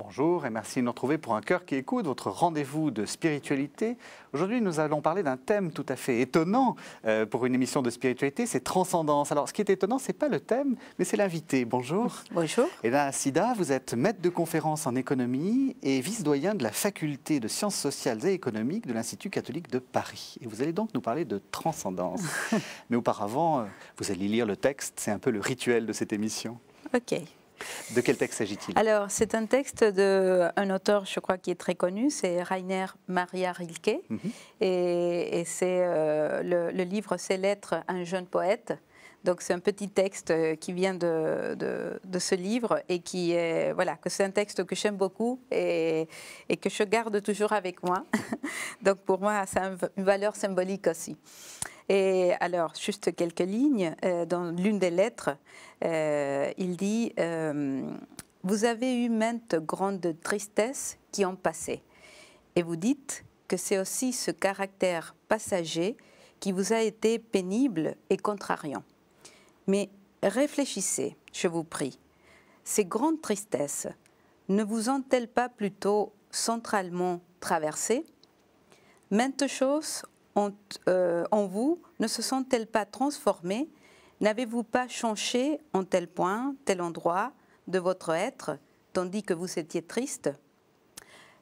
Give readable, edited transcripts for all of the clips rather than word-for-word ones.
Bonjour et merci de nous retrouver pour Un cœur qui écoute, votre rendez-vous de spiritualité. Aujourd'hui, nous allons parler d'un thème tout à fait étonnant pour une émission de spiritualité, c'est transcendance. Alors, ce qui est étonnant, ce n'est pas le thème, mais c'est l'invité. Bonjour. Bonjour. Et là, Sida, vous êtes maître de conférence en économie et vice-doyen de la faculté de sciences sociales et économiques de l'Institut catholique de Paris. Et vous allez donc nous parler de transcendance. Mais auparavant, vous allez lire le texte, c'est un peu le rituel de cette émission. Ok. De quel texte s'agit-il? Alors, c'est un texte d'un auteur, je crois, qui est très connu, c'est Rainer Maria Rilke. Et c'est le livre, c'est Lettres à un jeune poète. Donc, c'est un petit texte qui vient de ce livre et qui est, voilà, que c'est un texte que j'aime beaucoup et que je garde toujours avec moi. Donc, pour moi, ça a une valeur symbolique aussi. Et alors, juste quelques lignes. Dans l'une des lettres, il dit « Vous avez eu maintes grandes tristesses qui ont passé. Et vous dites que c'est aussi ce caractère passager qui vous a été pénible et contrariant. Mais réfléchissez, je vous prie. Ces grandes tristesses ne vous ont-elles pas plutôt centralement traversé? Maintes choses en vous ne se sont-elles pas transformées? N'avez-vous pas changé en tel point, tel endroit de votre être, tandis que vous étiez triste?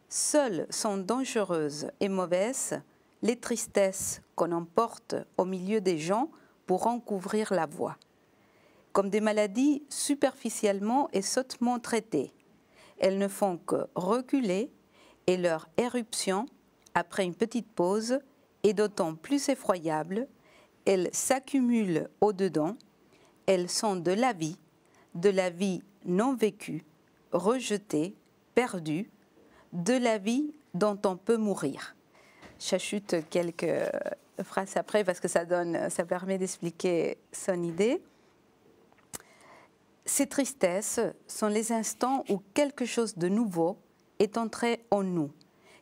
Seules sont dangereuses et mauvaises les tristesses qu'on emporte au milieu des gens pour en couvrir la voie. Comme des maladies superficiellement et sottement traitées, elles ne font que reculer et leur éruption, après une petite pause, est d'autant plus effroyable, elles s'accumulent au-dedans, elles sont de la vie non vécue, rejetée, perdue, de la vie dont on peut mourir. J'ajoute quelques phrases après parce que ça permet d'expliquer son idée. Ces tristesses sont les instants où quelque chose de nouveau est entré en nous,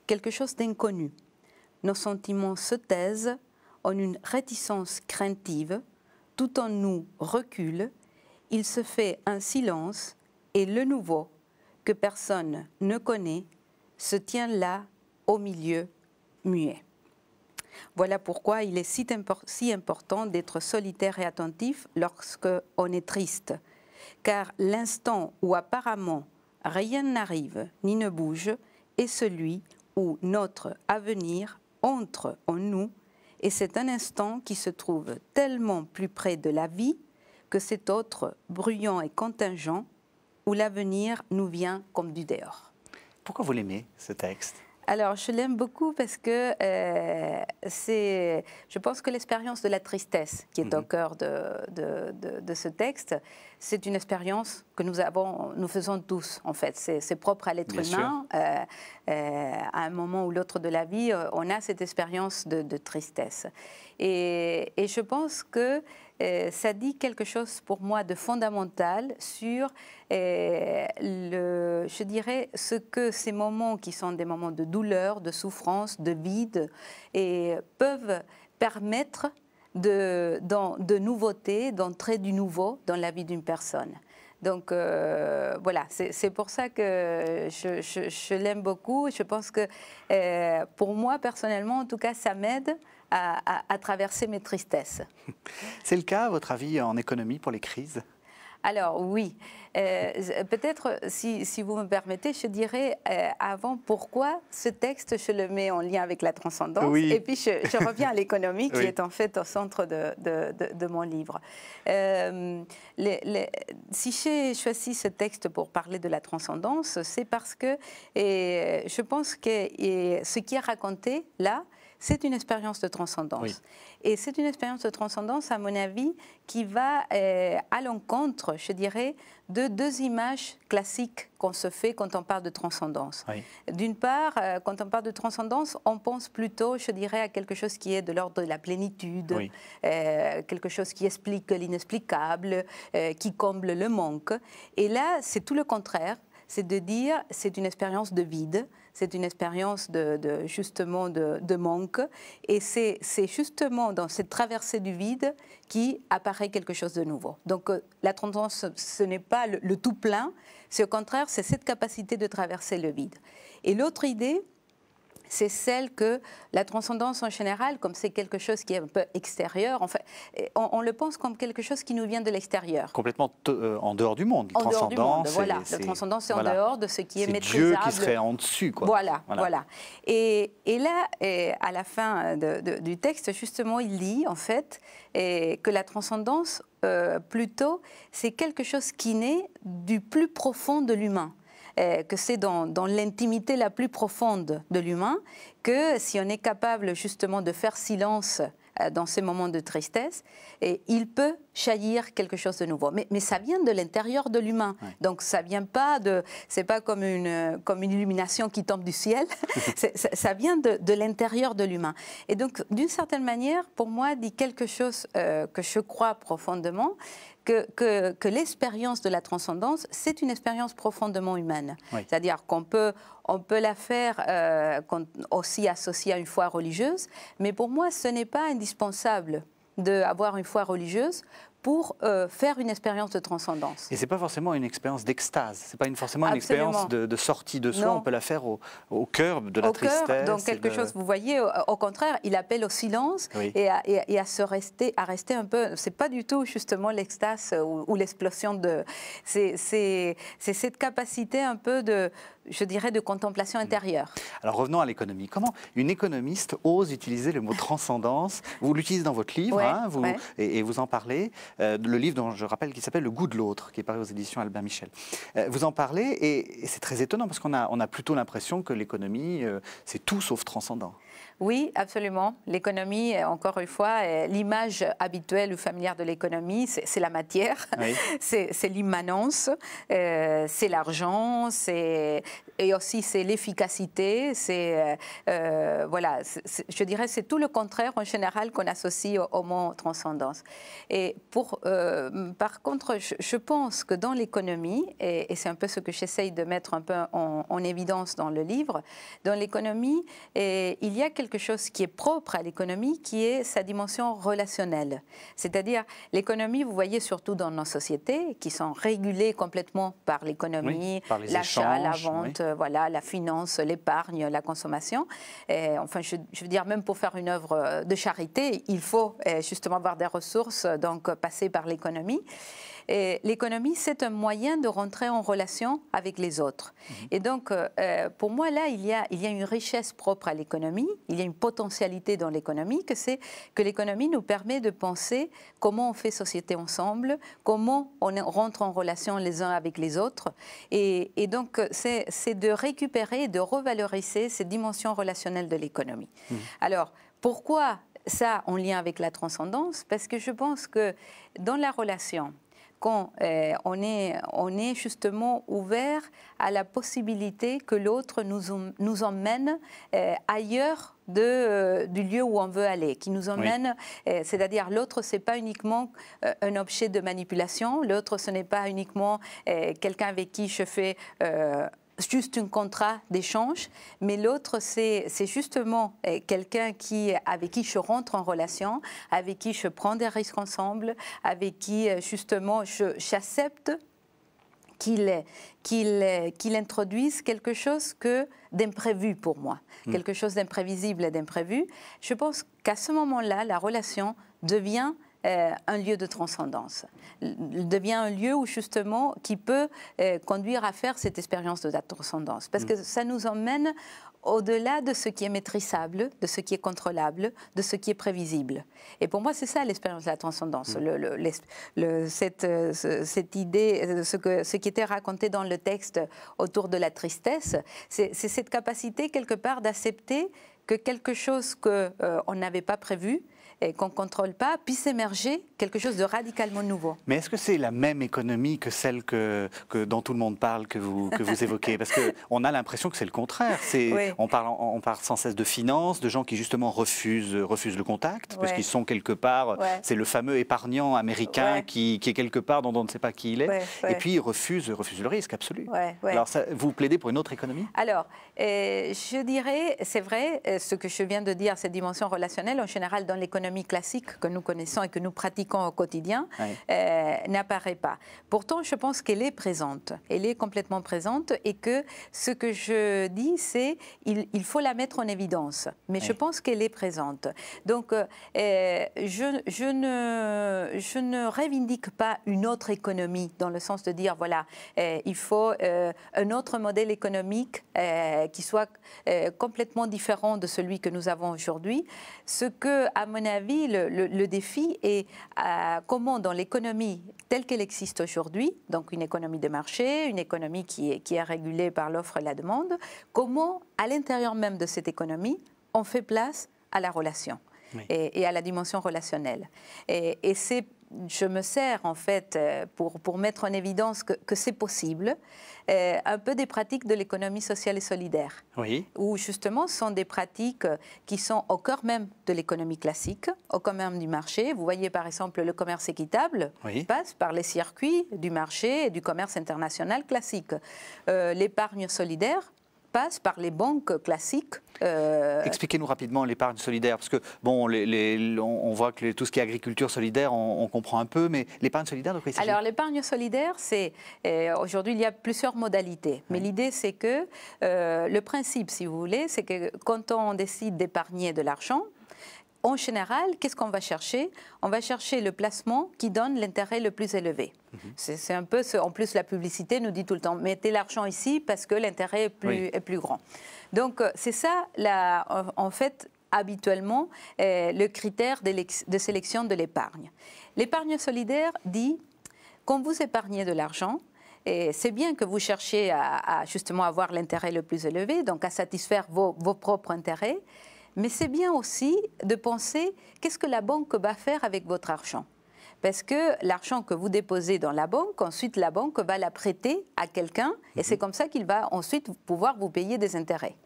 quelque chose d'inconnu. Nos sentiments se taisent en une réticence craintive, tout en nous recule, il se fait un silence et le nouveau, que personne ne connaît, se tient là au milieu, muet. Voilà pourquoi il est si important d'être solitaire et attentif lorsqu'on est triste, car l'instant où apparemment rien n'arrive ni ne bouge est celui où notre avenir entre en nous, et c'est un instant qui se trouve tellement plus près de la vie que cet autre bruyant et contingent où l'avenir nous vient comme du dehors. Pourquoi vous l'aimez, ce texte? Alors, je l'aime beaucoup parce que je pense que l'expérience de la tristesse qui est au cœur de ce texte, c'est une expérience que nous faisons tous, en fait. C'est propre à l'être humain. À un moment ou l'autre de la vie, on a cette expérience de tristesse. Et je pense que ça dit quelque chose pour moi de fondamental sur, je dirais, ce que ces moments qui sont des moments de douleur, de souffrance, de vide, peuvent permettre de nouveautés, d'entrer du nouveau dans la vie d'une personne. Donc voilà, c'est pour ça que je l'aime beaucoup. Je pense que pour moi, personnellement, en tout cas, ça m'aide à traverser mes tristesses. C'est le cas, à votre avis, en économie pour les crises? Alors oui, peut-être si vous me permettez, je dirais avant pourquoi ce texte, je le mets en lien avec la transcendance, et puis je reviens à l'économie qui est en fait au centre de mon livre. Si j'ai choisi ce texte pour parler de la transcendance, c'est parce que je pense que ce qui est raconté là, c'est une expérience de transcendance. Oui. Et c'est une expérience de transcendance, à mon avis, qui va à l'encontre, je dirais, de deux images classiques qu'on se fait quand on parle de transcendance. Oui. D'une part, quand on parle de transcendance, on pense plutôt, je dirais, à quelque chose qui est de l'ordre de la plénitude, oui. Quelque chose qui explique l'inexplicable, qui comble le manque. Et là, c'est tout le contraire. c'est de dire c'est une expérience de vide, c'est une expérience justement de manque, et c'est justement dans cette traversée du vide qui apparaît quelque chose de nouveau. Donc la transcendance, ce n'est pas le tout plein, c'est au contraire, c'est cette capacité de traverser le vide. Et l'autre idée, c'est celle que la transcendance en général, comme c'est quelque chose qui est un peu extérieur, en fait, on le pense comme quelque chose qui nous vient de l'extérieur. Complètement en dehors du monde. En dehors du monde, voilà. La transcendance, c'est en dehors de ce qui est maîtrisable. C'est Dieu qui serait en dessus, quoi. Voilà. Et là, à la fin du texte, justement, il dit, en fait, que la transcendance, plutôt, c'est quelque chose qui naît du plus profond de l'humain. Que c'est dans l'intimité la plus profonde de l'humain que si on est capable justement de faire silence dans ces moments de tristesse, il peut jaillir quelque chose de nouveau. Mais ça vient de l'intérieur de l'humain. Ouais. Donc ça vient pas c'est pas comme une illumination qui tombe du ciel. Ça vient de l'intérieur de l'humain. Et donc d'une certaine manière, pour moi, dit quelque chose que je crois profondément. Que l'expérience de la transcendance, c'est une expérience profondément humaine. Oui. C'est-à-dire qu'on peut la faire aussi associée à une foi religieuse, mais pour moi, ce n'est pas indispensable d'avoir une foi religieuse pour faire une expérience de transcendance. Et ce n'est pas forcément une expérience d'extase, ce n'est pas forcément une expérience de sortie de soi, non. On peut la faire au cœur de la tristesse. Donc quelque chose, vous voyez, au contraire, il appelle au silence oui. et à rester un peu, ce n'est pas du tout justement l'extase ou l'explosion c'est cette capacité un peu je dirais, de contemplation intérieure. Alors revenons à l'économie. Comment une économiste ose utiliser le mot transcendance? Vous l'utilisez dans votre livre, ouais, et vous en parlez. Le livre dont je rappelle qui s'appelle Le goût de l'autre, qui est paru aux éditions Albin Michel. Vous en parlez et c'est très étonnant parce qu'on a plutôt l'impression que l'économie, c'est tout sauf transcendant. Oui, absolument. L'économie, encore une fois, l'image habituelle ou familière de l'économie, c'est la matière, oui. c'est l'immanence, c'est l'argent, et aussi c'est l'efficacité, voilà, je dirais c'est tout le contraire en général qu'on associe au mot transcendance. Et par contre, je pense que dans l'économie, et c'est un peu ce que j'essaye de mettre un peu en évidence dans le livre, dans l'économie, il y a quelque chose qui est propre à l'économie, qui est sa dimension relationnelle. C'est-à-dire, l'économie, vous voyez surtout dans nos sociétés, qui sont régulées complètement par l'économie, oui, l'achat, la vente, oui. Voilà, la finance, l'épargne, la consommation. Enfin, je veux dire, même pour faire une œuvre de charité, il faut justement avoir des ressources, donc passer par l'économie. L'économie, c'est un moyen de rentrer en relation avec les autres. Et donc, pour moi, là, il y a une richesse propre à l'économie, il y a une potentialité dans l'économie, que l'économie nous permet de penser comment on fait société ensemble, comment on rentre en relation les uns avec les autres. Et donc, c'est de récupérer, de revaloriser ces dimensions relationnelles de l'économie. Alors, pourquoi ça en lien avec la transcendance? Parce que je pense que dans la relation, quand on est justement ouvert à la possibilité que l'autre nous emmène ailleurs du lieu où on veut aller, qui nous emmène, oui. C'est-à-dire l'autre, ce n'est pas uniquement un objet de manipulation, l'autre, ce n'est pas uniquement quelqu'un avec qui je fais juste un contrat d'échange, mais l'autre, c'est justement quelqu'un avec qui je rentre en relation, avec qui je prends des risques ensemble, avec qui justement j'accepte qu'il introduise quelque chose d'imprévu pour moi, quelque chose d'imprévisible et d'imprévu. Je pense qu'à ce moment-là, la relation devient un lieu de transcendance, devient un lieu où justement qui peut conduire à faire cette expérience de la transcendance, parce que ça nous emmène au-delà de ce qui est maîtrisable, de ce qui est contrôlable, de ce qui est prévisible. Et pour moi, c'est ça l'expérience de la transcendance, cette idée, ce qui était raconté dans le texte autour de la tristesse, c'est cette capacité quelque part d'accepter que quelque chose qu'on n'avait pas prévu et qu'on ne contrôle pas, puisse émerger quelque chose de radicalement nouveau. Mais est-ce que c'est la même économie que celle dont tout le monde parle, que vous évoquez? Parce qu'on a l'impression que c'est le contraire. Oui. On parle sans cesse de finances, de gens qui justement refusent le contact, parce qu'ils sont quelque part, c'est le fameux épargnant américain qui est quelque part dont on ne sait pas qui il est, et puis ils refusent le risque absolu. Alors vous plaidez pour une autre économie? Alors, je dirais, c'est vrai, ce que je viens de dire, cette dimension relationnelle, en général dans l'économie classique que nous connaissons et que nous pratiquons au quotidien, n'apparaît pas. Pourtant, je pense qu'elle est présente, elle est complètement présente, et que ce que je dis, c'est il faut la mettre en évidence, mais je pense qu'elle est présente. Donc, je ne revendique pas une autre économie, dans le sens de dire, voilà, il faut un autre modèle économique qui soit complètement différent de celui que nous avons aujourd'hui. Ce que, à mon avis, le défi est comment dans l'économie telle qu'elle existe aujourd'hui, donc une économie de marché, une économie qui est régulée par l'offre et la demande, comment à l'intérieur même de cette économie on fait place à la relation et à la dimension relationnelle. Et c'est, je me sers en fait pour mettre en évidence que c'est possible, un peu des pratiques de l'économie sociale et solidaire, où justement ce sont des pratiques qui sont au cœur même de l'économie classique, au cœur même du marché. Vous voyez par exemple le commerce équitable passe par les circuits du marché et du commerce international classique. L'épargne solidaire passe par les banques classiques. Expliquez-nous rapidement l'épargne solidaire, parce que bon, on voit que tout ce qui est agriculture solidaire, on comprend un peu, mais l'épargne solidaire, de quoi il s'agit? Alors l'épargne solidaire, c'est aujourd'hui il y a plusieurs modalités, mais l'idée c'est que le principe, si vous voulez, c'est que quand on décide d'épargner de l'argent, en général, qu'est-ce qu'on va chercher? On va chercher le placement qui donne l'intérêt le plus élevé. C'est un peu, en plus la publicité nous dit tout le temps, mettez l'argent ici parce que l'intérêt est plus grand. Donc c'est ça, en fait, habituellement, le critère de sélection de l'épargne. L'épargne solidaire dit, quand vous épargnez de l'argent, c'est bien que vous cherchiez à justement avoir l'intérêt le plus élevé, donc à satisfaire vos propres intérêts, mais c'est bien aussi de penser qu'est-ce que la banque va faire avec votre argent. Parce que l'argent que vous déposez dans la banque, ensuite la banque va la prêter à quelqu'un et c'est comme ça qu'il va ensuite pouvoir vous payer des intérêts.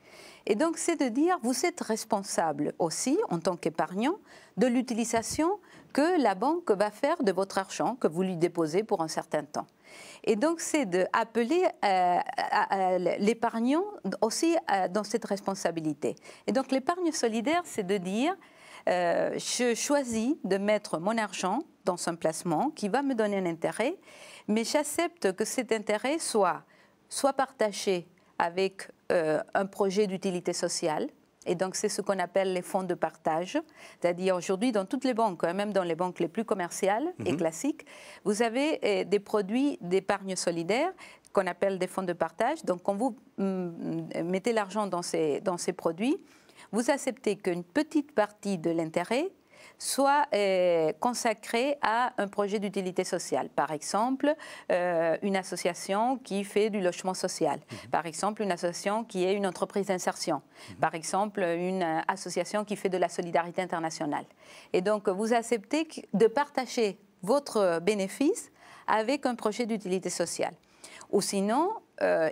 Et donc c'est de dire, vous êtes responsable aussi en tant qu'épargnant de l'utilisation que la banque va faire de votre argent que vous lui déposez pour un certain temps. Et donc, c'est d'appeler l'épargnant aussi dans cette responsabilité. Et donc, l'épargne solidaire, c'est de dire, je choisis de mettre mon argent dans un placement qui va me donner un intérêt, mais j'accepte que cet intérêt soit partagé avec un projet d'utilité sociale. Et donc, c'est ce qu'on appelle les fonds de partage. C'est-à-dire, aujourd'hui, dans toutes les banques, même dans les banques les plus commerciales et classiques, vous avez des produits d'épargne solidaire qu'on appelle des fonds de partage. Donc, quand vous mettez l'argent dans ces produits, vous acceptez qu'une petite partie de l'intérêt soit consacré à un projet d'utilité sociale. Par exemple, une association qui fait du logement social. Par exemple, une association qui est une entreprise d'insertion. Par exemple, une association qui fait de la solidarité internationale. Et donc, vous acceptez de partager votre bénéfice avec un projet d'utilité sociale. Ou sinon,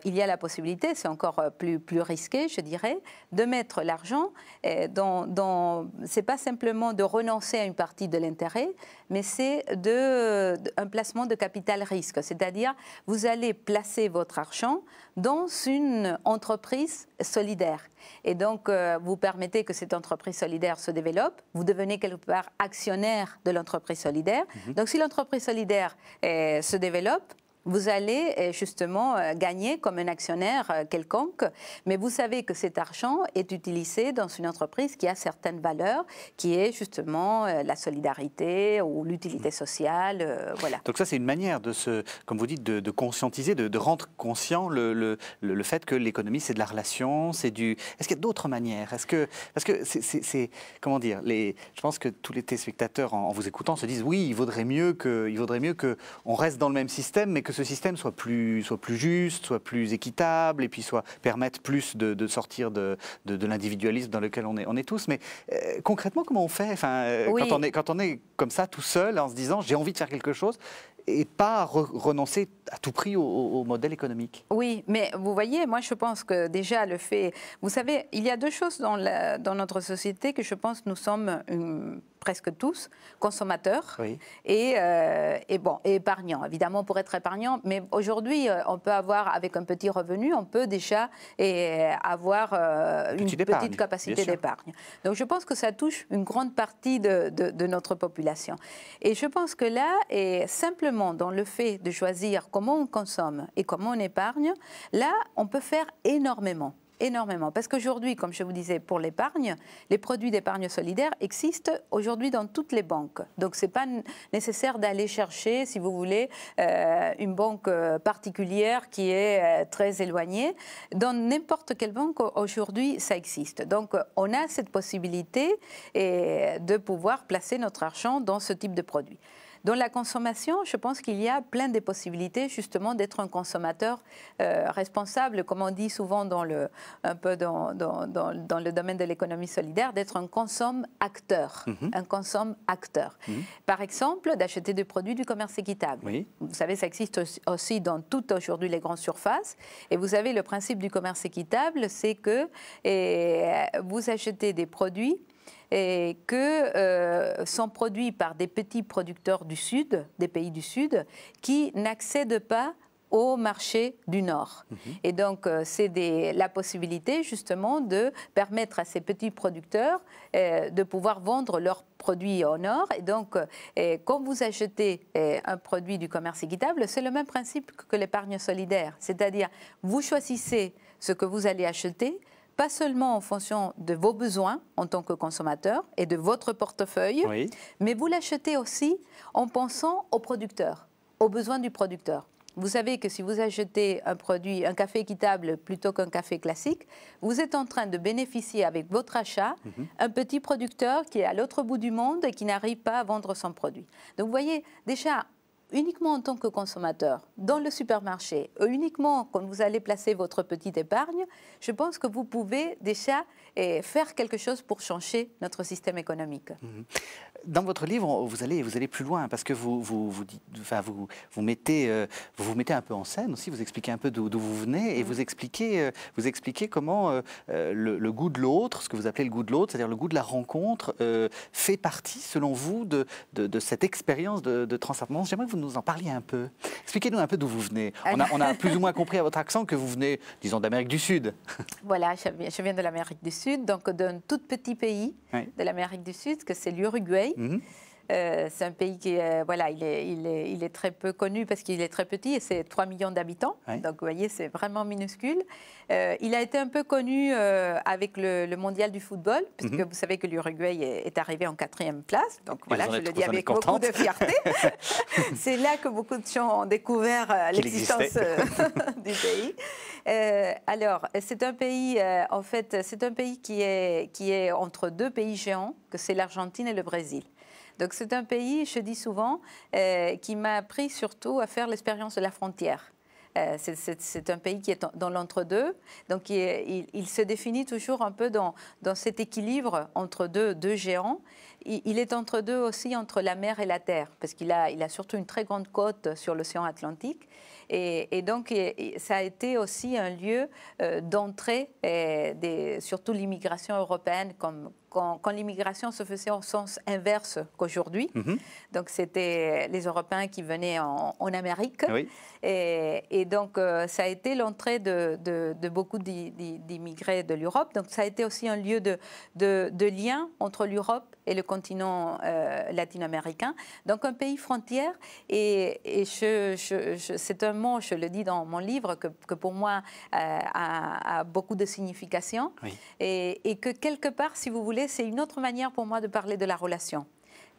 il y a la possibilité, c'est encore plus risqué, je dirais, de mettre l'argent c'est pas simplement de renoncer à une partie de l'intérêt, mais c'est un placement de capital risque. C'est-à-dire, vous allez placer votre argent dans une entreprise solidaire. Et donc, vous permettez que cette entreprise solidaire se développe. Vous devenez quelque part actionnaire de l'entreprise solidaire. Donc, si l'entreprise solidaire se développe, vous allez justement gagner comme un actionnaire quelconque, mais vous savez que cet argent est utilisé dans une entreprise qui a certaines valeurs, qui est justement la solidarité ou l'utilité sociale. Voilà. Donc ça, c'est une manière comme vous dites, de conscientiser, de rendre conscient le fait que l'économie, c'est de la relation, c'est du... Est-ce qu'il y a d'autres manières? Parce que c'est comment dire, je pense que tous les téléspectateurs, en vous écoutant, se disent oui, il vaudrait mieux qu'on reste dans le même système, mais que ce système soit plus juste, soit plus équitable, et puis permette plus de sortir de l'individualisme dans lequel on est tous. Mais concrètement, comment on fait, oui. Quand on est comme ça, tout seul, en se disant j'ai envie de faire quelque chose, et pas renoncer à tout prix au modèle économique? Oui, mais vous voyez, moi je pense que déjà le fait... Vous savez, il y a deux choses dans notre société que je pense nous sommes presque tous consommateurs, oui. et épargnants. Évidemment, pour être épargnant, mais aujourd'hui, on peut avoir, avec un petit revenu, on peut déjà avoir une petite capacité d'épargne. Donc je pense que ça touche une grande partie de notre population. Et je pense que là, et simplement dans le fait de choisir comment on consomme et comment on épargne, là, on peut faire énormément. Énormément. Parce qu'aujourd'hui, comme je vous disais, pour l'épargne, les produits d'épargne solidaire existent aujourd'hui dans toutes les banques. Donc, ce n'est pas nécessaire d'aller chercher, si vous voulez, une banque particulière qui est très éloignée. Dans n'importe quelle banque, aujourd'hui, ça existe. Donc, on a cette possibilité de pouvoir placer notre argent dans ce type de produit. Dans la consommation, je pense qu'il y a plein de possibilités justement d'être un consommateur responsable, comme on dit souvent un peu dans le domaine de l'économie solidaire, d'être un consomme-acteur. Un consomme-acteur. Par exemple, d'acheter des produits du commerce équitable. Oui. Vous savez, ça existe aussi dans toutes aujourd'hui les grandes surfaces. Et vous savez, le principe du commerce équitable, c'est que vous achetez des produits et sont produits par des petits producteurs du Sud, des pays du Sud, qui n'accèdent pas au marché du Nord. Et donc, c'est la possibilité, justement, de permettre à ces petits producteurs de pouvoir vendre leurs produits au Nord. Et donc, quand vous achetez un produit du commerce équitable, c'est le même principe que l'épargne solidaire. C'est-à-dire, vous choisissez ce que vous allez acheter, pas seulement en fonction de vos besoins en tant que consommateur et de votre portefeuille, oui. mais vous l'achetez aussi en pensant au producteur, aux besoins du producteur. Vous savez que si vous achetez un café équitable plutôt qu'un café classique, vous êtes en train de bénéficier avec votre achat un petit producteur qui est à l'autre bout du monde et qui n'arrive pas à vendre son produit. Donc vous voyez, déjà, uniquement en tant que consommateur, dans le supermarché, uniquement quand vous allez placer votre petite épargne, je pense que vous pouvez déjà faire quelque chose pour changer notre système économique. Dans votre livre, vous allez plus loin parce que vous mettez un peu en scène aussi, vous expliquez un peu d'où vous venez et vous expliquez comment le goût de l'autre, ce que vous appelez le goût de l'autre, c'est-à-dire le goût de la rencontre, fait partie, selon vous, de cette expérience de transformation. J'aimerais que vous nous en parliez un peu. Expliquez-nous un peu d'où vous venez. On a plus ou moins compris à votre accent que vous venez, disons, d'Amérique du Sud. Voilà, je viens de l'Amérique du Sud, donc d'un tout petit pays de l'Amérique du Sud, que c'est l'Uruguay. C'est un pays qui il est très peu connu parce qu'il est très petit et c'est 3 millions d'habitants. Oui. Donc, vous voyez, c'est vraiment minuscule. Il a été un peu connu avec le mondial du football, puisque vous savez que l'Uruguay est arrivé en 4e place. Donc, voilà, je le dis avec beaucoup de fierté. C'est là que beaucoup de gens ont découvert l'existence du pays. Alors, c'est un pays, en fait, c'est un pays qui est entre deux pays géants, que c'est l'Argentine et le Brésil. Donc c'est un pays, je dis souvent, qui m'a appris surtout à faire l'expérience de la frontière. C'est un pays qui est dans l'entre-deux, donc il se définit toujours un peu dans cet équilibre entre deux géants. Il est entre deux aussi, entre la mer et la terre, parce qu'il a surtout une très grande côte sur l'océan Atlantique. Et donc, ça a été aussi un lieu d'entrée, surtout l'immigration européenne, quand l'immigration se faisait en sens inverse qu'aujourd'hui. Donc, c'était les Européens qui venaient en Amérique. Oui. Et donc, ça a été l'entrée de beaucoup d'immigrés de l'Europe. Donc, ça a été aussi un lieu de lien entre l'Europe et le continent latino-américain. Donc, un pays frontière. Et c'est un mot, je le dis dans mon livre, que pour moi a beaucoup de signification. Oui. Et que quelque part, si vous voulez, c'est une autre manière pour moi de parler de la relation.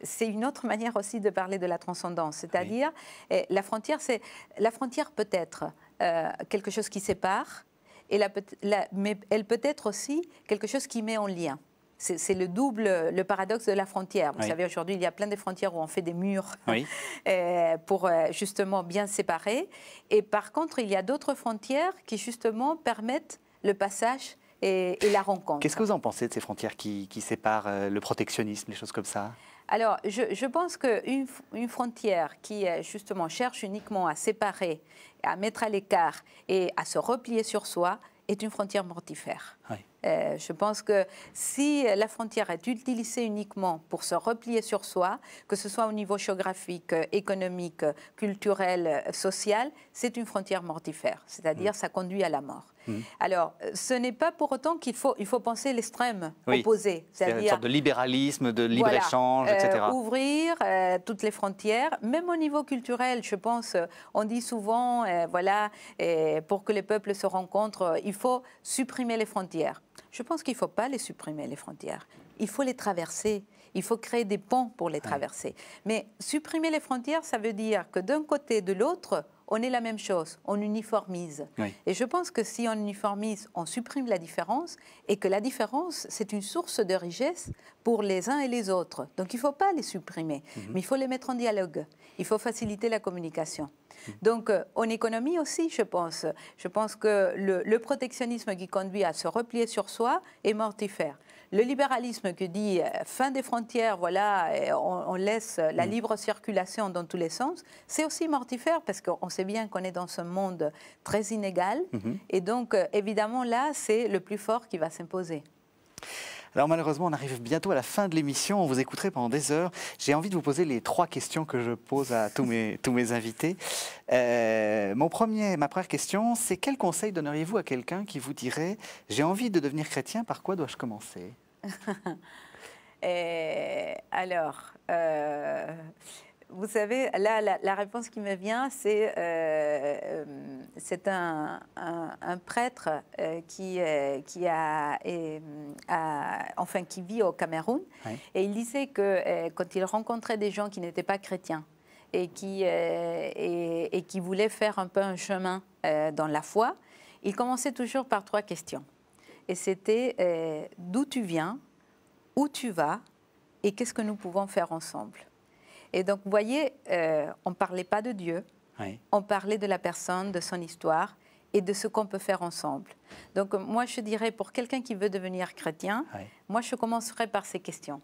C'est une autre manière aussi de parler de la transcendance. C'est-à-dire, oui. La frontière peut être quelque chose qui sépare, mais elle peut être aussi quelque chose qui met en lien. c'est le paradoxe de la frontière. Vous savez, aujourd'hui, il y a plein de frontières où on fait des murs pour justement bien séparer. Et par contre, il y a d'autres frontières qui justement permettent le passage et la rencontre. Qu'est-ce que vous en pensez de ces frontières qui séparent le protectionnisme, les choses comme ça? Alors, je pense qu'une frontière qui justement cherche uniquement à séparer, à mettre à l'écart et à se replier sur soi est une frontière mortifère. Je pense que si la frontière est utilisée uniquement pour se replier sur soi, que ce soit au niveau géographique, économique, culturel, social, c'est une frontière mortifère, c'est-à-dire ça conduit à la mort. Alors, ce n'est pas pour autant qu'il faut penser l'extrême opposé. C'est une sorte de libéralisme, de libre-échange, etc. Ouvrir toutes les frontières, même au niveau culturel, je pense, on dit souvent, pour que les peuples se rencontrent, il faut supprimer les frontières. Je pense qu'il ne faut pas les supprimer, les frontières. Il faut les traverser. Il faut créer des ponts pour les traverser. Mais supprimer les frontières, ça veut dire que d'un côté et de l'autre, on est la même chose, on uniformise. Et je pense que si on uniformise, on supprime la différence, et que la différence, c'est une source de richesse pour les uns et les autres. Donc il ne faut pas les supprimer, mais il faut les mettre en dialogue. Il faut faciliter la communication. Donc en économie aussi, je pense que le protectionnisme qui conduit à se replier sur soi est mortifère. Le libéralisme qui dit fin des frontières, voilà, on laisse la libre circulation dans tous les sens, c'est aussi mortifère parce qu'on sait bien qu'on est dans ce monde très inégal. Et donc, évidemment, là, c'est le plus fort qui va s'imposer. Alors malheureusement, on arrive bientôt à la fin de l'émission. On vous écouterait pendant des heures. J'ai envie de vous poser les 3 questions que je pose à tous mes invités. Ma première question, c'est quel conseil donneriez-vous à quelqu'un qui vous dirait « J'ai envie de devenir chrétien, par quoi dois-je commencer ?» Vous savez, là, la réponse qui me vient, c'est un prêtre qui vit au Cameroun. Et il disait que quand il rencontrait des gens qui n'étaient pas chrétiens et qui voulaient faire un peu un chemin dans la foi, il commençait toujours par 3 questions. Et c'était d'où tu viens, où tu vas et qu'est-ce que nous pouvons faire ensemble. Et donc, vous voyez, on ne parlait pas de Dieu, on parlait de la personne, de son histoire et de ce qu'on peut faire ensemble. Donc, moi, je dirais, pour quelqu'un qui veut devenir chrétien, moi, je commencerai par ces questions,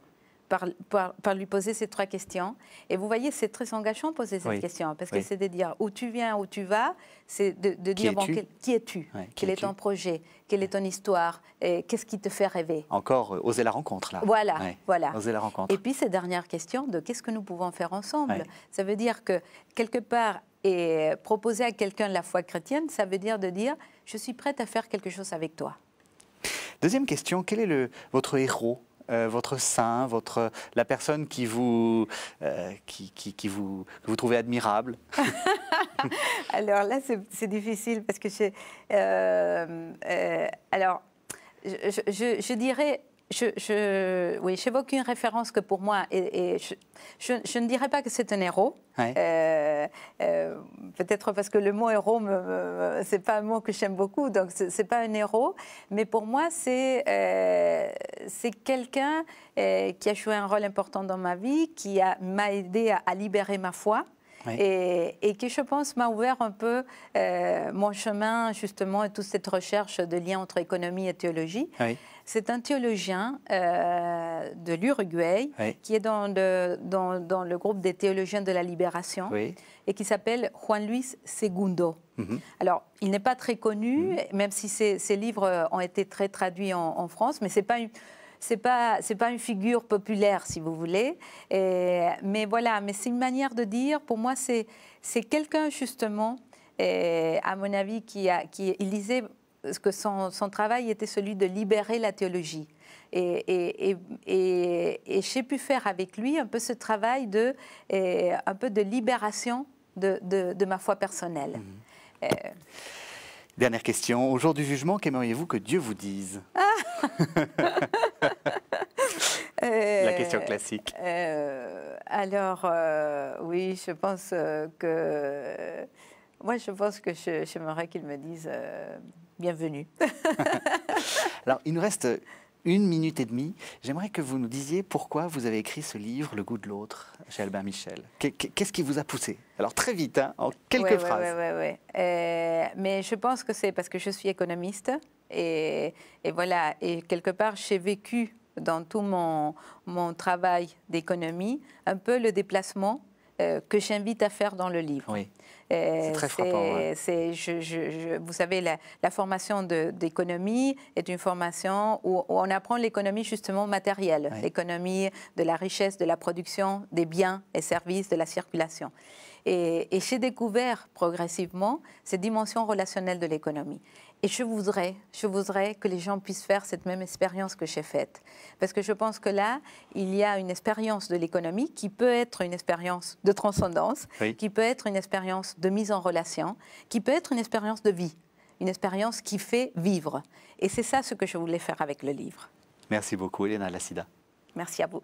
par lui poser ces 3 questions. Et vous voyez, c'est très engageant de poser cette question, parce que c'est de dire où tu viens, où tu vas, c'est de dire, qui es-tu, quel est ton projet, quelle est ton histoire, qu'est-ce qui te fait rêver. Encore oser la rencontre, là. Voilà. Oser la rencontre. Et puis, cette dernière question de qu'est-ce que nous pouvons faire ensemble. Ça veut dire que, quelque part, proposer à quelqu'un la foi chrétienne, ça veut dire de dire, je suis prête à faire quelque chose avec toi. Deuxième question, quel est votre héros, votre saint, la personne que vous trouvez admirable? Alors là, c'est difficile parce que je dirais, j'évoque une référence que pour moi, et je ne dirais pas que c'est un héros. Peut-être parce que le mot héros, c'est pas un mot que j'aime beaucoup, donc c'est pas un héros. Mais pour moi, c'est quelqu'un qui a joué un rôle important dans ma vie, qui m'a aidé à libérer ma foi. Et qui, je pense, m'a ouvert un peu mon chemin, justement, et toute cette recherche de lien entre économie et théologie. C'est un théologien de l'Uruguay qui est dans le groupe des théologiens de la libération et qui s'appelle Juan Luis Segundo. Alors, il n'est pas très connu, même si ses livres ont été très traduits en France, mais c'est pas une figure populaire, si vous voulez. Mais voilà, mais c'est une manière de dire, pour moi, c'est quelqu'un, justement, à mon avis, il disait que son travail était celui de libérer la théologie. Et j'ai pu faire avec lui un peu ce travail un peu de libération de ma foi personnelle. Dernière question. Au jour du jugement, qu'aimeriez-vous que Dieu vous dise? La question classique. Oui, je pense que... Moi, je pense que j'aimerais qu'il me dise bienvenue. Alors, il nous reste 1 minute et demie. J'aimerais que vous nous disiez pourquoi vous avez écrit ce livre, Le goût de l'autre, chez Albin Michel. Qu'est-ce qui vous a poussé? Alors très vite, hein, en quelques phrases. Oui. Mais je pense que c'est parce que je suis économiste et voilà. Et quelque part, j'ai vécu dans tout mon travail d'économie un peu le déplacement que j'invite à faire dans le livre. Oui. C'est très frappant. Ouais. Vous savez, la formation d'économie est une formation où on apprend l'économie justement matérielle, oui. L'économie de la richesse, de la production, des biens et services, de la circulation. Et j'ai découvert progressivement cette dimension relationnelle de l'économie. Et je voudrais que les gens puissent faire cette même expérience que j'ai faite. Parce que je pense que là, il y a une expérience de l'économie qui peut être une expérience de transcendance, oui. Qui peut être une expérience de mise en relation, qui peut être une expérience de vie, une expérience qui fait vivre. Et c'est ça ce que je voulais faire avec le livre. Merci beaucoup, Elena Lassida. Merci à vous.